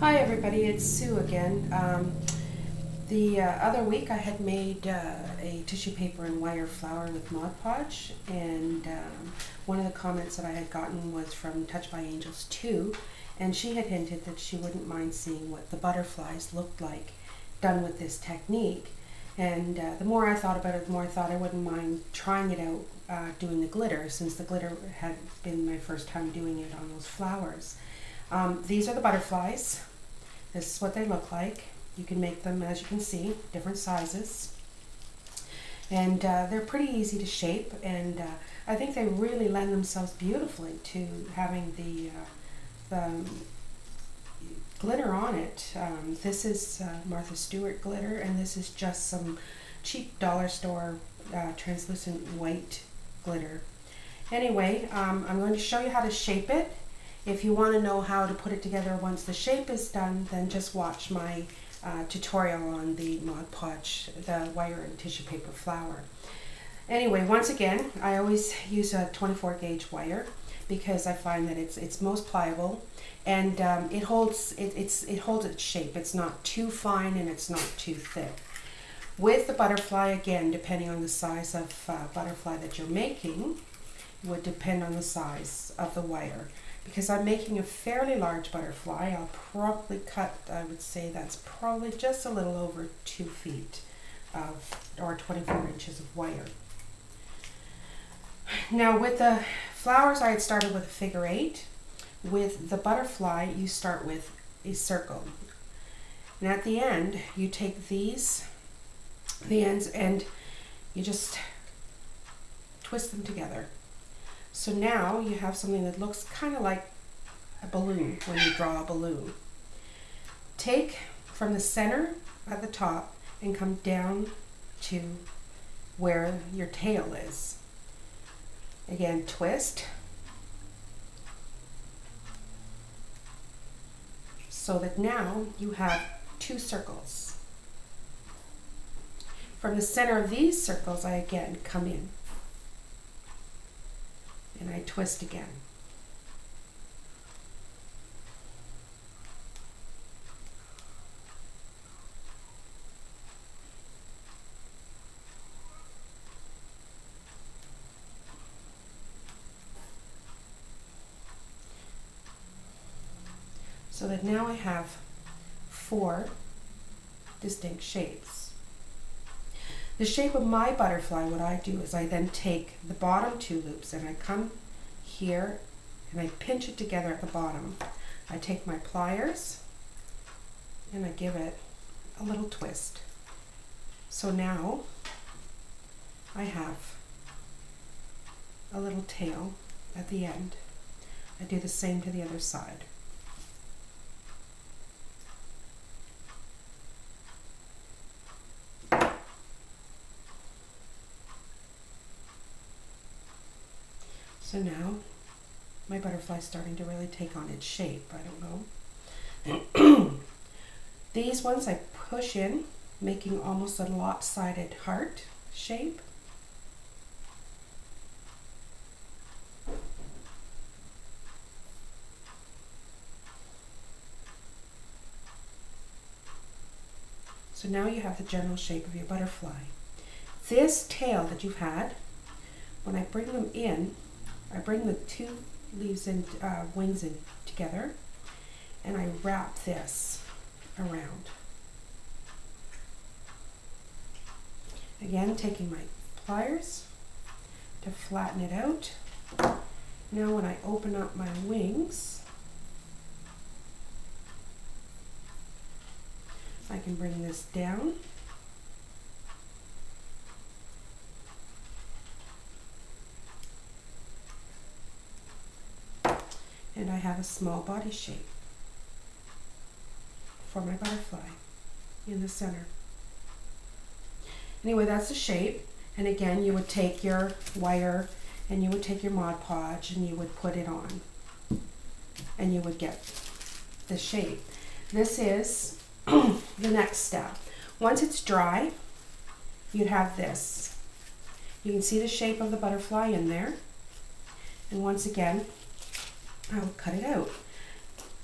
Hi everybody, it's Sue again. The other week I had made a tissue paper and wire flower with Mod Podge, and one of the comments that I had gotten was from Touch by Angels 2, and she had hinted that she wouldn't mind seeing what the butterflies looked like done with this technique. And the more I thought about it, the more I thought I wouldn't mind trying it out doing the glitter, since the glitter had been my first time doing it on those flowers. These are the butterflies. This is what they look like. You can make them, as you can see, different sizes. And they're pretty easy to shape, and I think they really lend themselves beautifully to having the glitter on it. This is Martha Stewart glitter, and this is just some cheap dollar store translucent white glitter. Anyway, I'm going to show you how to shape it. If you want to know how to put it together once the shape is done, then just watch my tutorial on the Mod Podge, the wire and tissue paper flower. Anyway, once again, I always use a 24 gauge wire because I find that it's most pliable, and it holds its shape. It's not too fine and it's not too thick. With the butterfly, again, depending on the size of butterfly that you're making, would depend on the size of the wire. Because I'm making a fairly large butterfly, I'll probably cut, I would say that's probably just a little over 2 feet or 24 inches of wire. Now with the flowers, I had started with a figure 8. With the butterfly, you start with a circle. And at the end, you take the ends, and you just twist them together. So now you have something that looks kind of like a balloon when you draw a balloon. Take from the center at the top and come down to where your tail is. Again, twist so that now you have 2 circles. From the center of these circles, I again come in. And I twist again. So that now I have 4 distinct shapes. The shape of my butterfly, what I do is I then take the bottom 2 loops and I come here and I pinch it together at the bottom. I take my pliers and I give it a little twist. So now I have a little tail at the end. I do the same to the other side. So now my butterfly is starting to really take on its shape. I don't know. These ones I push in, making almost a lopsided heart shape. So now you have the general shape of your butterfly. This tail that you've had, when I bring them in, I bring the 2 leaves and wings in together, and I wrap this around. Again, taking my pliers to flatten it out. Now when I open up my wings, I can bring this down. And I have a small body shape for my butterfly in the center. Anyway, that's the shape. And again, you would take your wire and you would take your Mod Podge and you would put it on. And you would get the shape. This is the next step. Once it's dry, you'd have this. You can see the shape of the butterfly in there. And once again, I'll cut it out.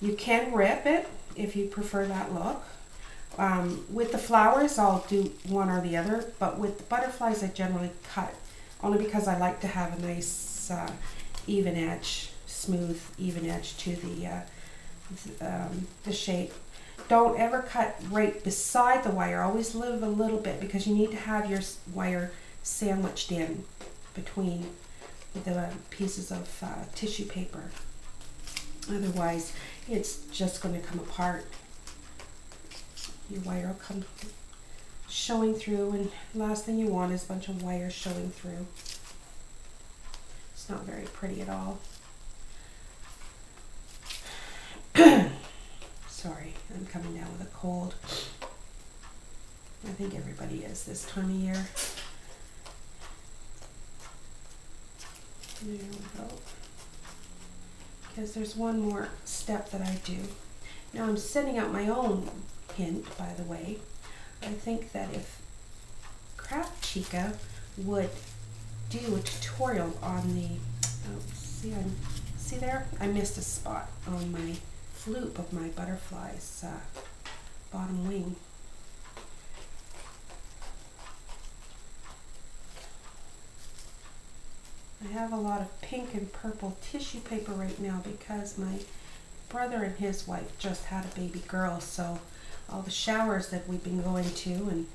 You can rip it if you prefer that look. With the flowers, I'll do one or the other, but with the butterflies, I generally cut, only because I like to have a nice even edge, smooth even edge to the shape. Don't ever cut right beside the wire. Always leave a little bit, because you need to have your wire sandwiched in between the pieces of tissue paper. Otherwise, it's just going to come apart. Your wire will come showing through, and last thing you want is a bunch of wires showing through. It's not very pretty at all. Sorry, I'm coming down with a cold. I think everybody is this time of year. There we go. Because there's one more step that I do. Now I'm sending out my own hint, by the way. I think that if Craft Chica would do a tutorial on the, see there? I missed a spot on my loop of my butterfly's bottom wing. I have a lot of pink and purple tissue paper right now because my brother and his wife just had a baby girl, so all the showers that we've been going to, and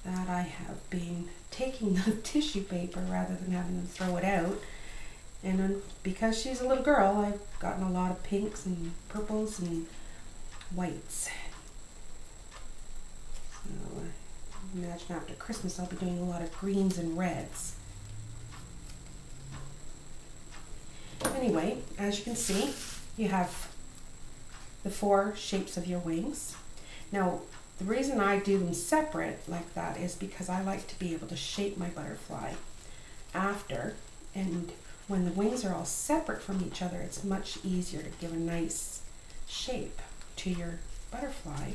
that I have been taking the tissue paper rather than having them throw it out. And then because she's a little girl, I've gotten a lot of pinks and purples and whites. So imagine after Christmas I'll be doing a lot of greens and reds. Anyway, as you can see, you have the 4 shapes of your wings. Now, the reason I do them separate like that is because I like to be able to shape my butterfly after, and when the wings are all separate from each other, it's much easier to give a nice shape to your butterfly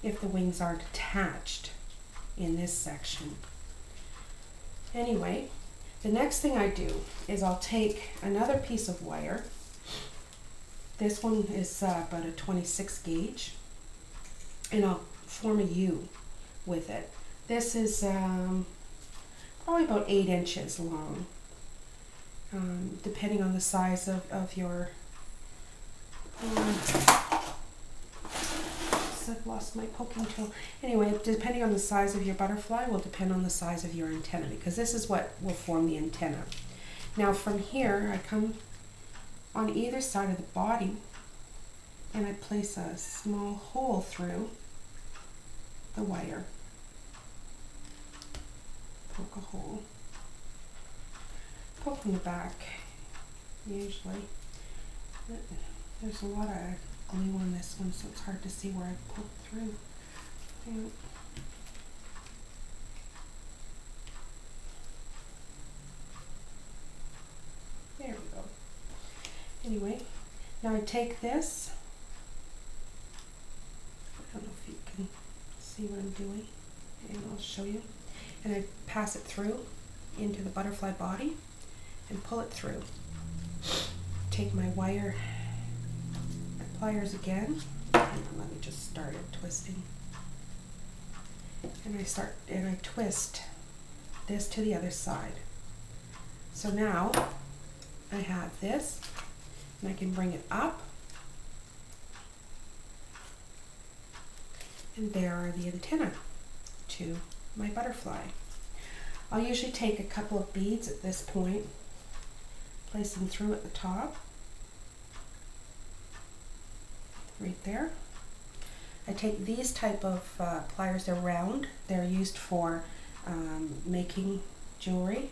if the wings aren't attached in this section. Anyway, the next thing I do is I'll take another piece of wire. This one is about a 26 gauge, and I'll form a U with it. This is probably about 8 inches long. Depending on the size of your, I've lost my poking tool. Anyway, depending on the size of your butterfly will depend on the size of your antenna, because this is what will form the antenna. Now from here, I come on either side of the body and I place a small hole through the wire. Poke a hole. Poke in the back, usually. There's a lot of glue on this one, so it's hard to see where I poke through. Yeah. There we go. Anyway, now I take this. I don't know if you can see what I'm doing, and I'll show you. And I pass it through into the butterfly body and pull it through. Take my wire pliers again, and let me just start it twisting. And I twist this to the other side. So now I have this, and I can bring it up, and there are the antennae to my butterfly. I'll usually take a couple of beads at this point, place them through at the top, right there. I take these type of pliers, they're round, they're used for making jewelry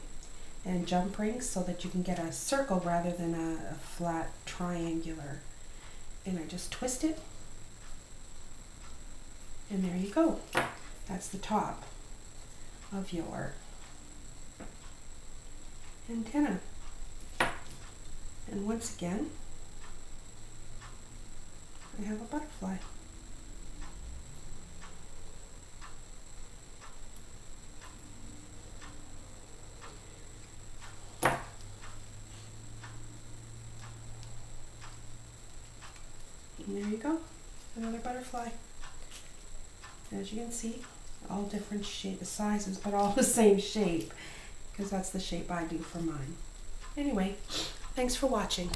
and jump rings, so that you can get a circle rather than a flat triangular. And I just twist it, and there you go. That's the top of your antenna. And once again, I have a butterfly. And there you go, another butterfly. As you can see, all different sizes, but all the same shape, because that's the shape I do for mine. Anyway, thanks for watching.